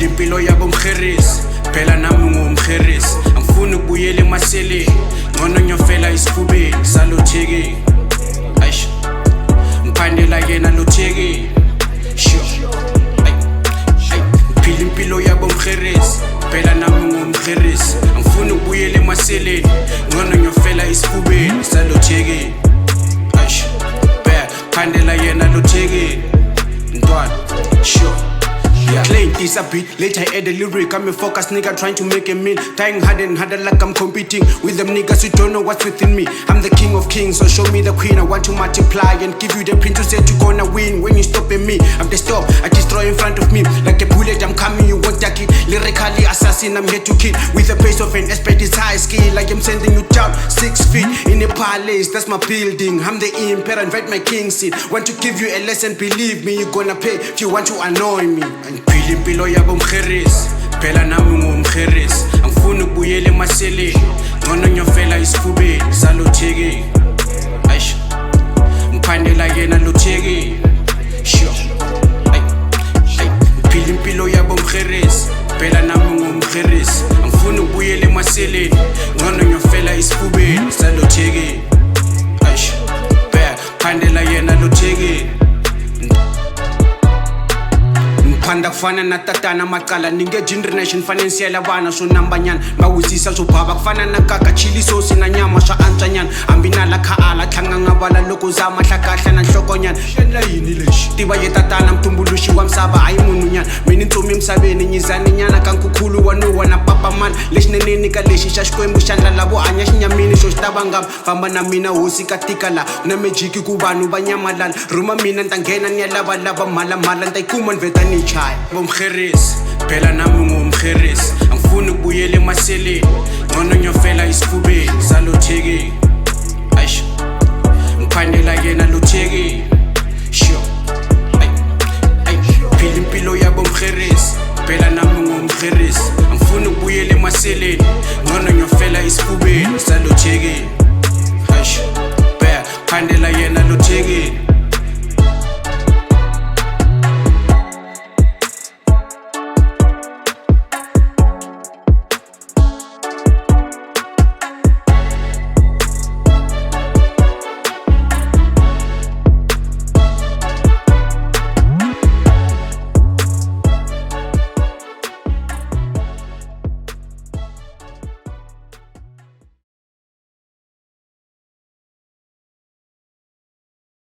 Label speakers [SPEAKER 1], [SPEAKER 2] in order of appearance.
[SPEAKER 1] ngiphila impilo yabo mkherisi phela nami ngumkherisi angifuni ukubuyela emaseleni ngcono nyofela isifubeni salothekeni ayish ngiphandela yena lothekeni ngiphila impilo yabo mkherisi phela nami ngumkherisi angifuni ukubuyela emaseleni ngcono nyofela isifubeni salothekeni ayish phandela yena lothekeni ntwana sure. Yeah. Playing this a beat, later I add a lyric. I'm a focused nigga trying to make a meal. Trying harder and harder like I'm competing with them niggas who don't know what's within me. I'm the king of kings, so show me the queen. I want to multiply and give you the pin to say you're gonna win. When you stopping me, I'm the stop, I destroy in front of me. Like a bullet, I'm coming, you won't take it. Lyrically assassin, I'm here to kill. With the pace of an expert, it's high skill. Like I'm sending you down 6 feet in a palace, that's my building. I'm the emperor, invite my king seat. Want to give you a lesson, believe me, you're gonna pay if you want to annoy me. Ngiphila impilo yabo mkherisi phela nami ngumkherisi angifuni ukubuyela emaseleni ngcono nyofela isifubeni salothekeni ayish ngiphandela yena lothekeni sure ngiphila impilo yabo mkherisi phela nami ngumkherisi angifuni ukubuyela emaseleni ngcono nyofela isifubeni salothekeni ayish ngiphandela yena lothekeni phanda kufana na tatana macala ninge generation financial abana swo nambanyana bawisisa swo baba kufana na kaka chili sauce na nyama swa antswanyana ambinala khala tlhanga ngavala loko zama hlakahla na nhlokonyana endla yini lexi tiva ye tatana mtumbuluxi wa misava hayi munhu nyana mina ntsomi misaveni nyizani nyana ka nkukhulu wa nuwa na papa man lexineneni ka lexi xa xikwembu xandla lavo hanya xinyamini xo xitavanga famba na mina hosi ka tika la na magic ku vanhu va nyamalala ruma mina nta nghena ni ya lava mhala nta ikuma nvetani chaya bomkherisi phela nami ngumkherisi angifuni ukubuyela emaseleni ngcono nyofela isifubeni salothekeni ayish ngiphandela yena lothekeni sure phila impilo yabo mkherisi phela nami ngumkherisi angifuni ukubuyela emaseleni ngcono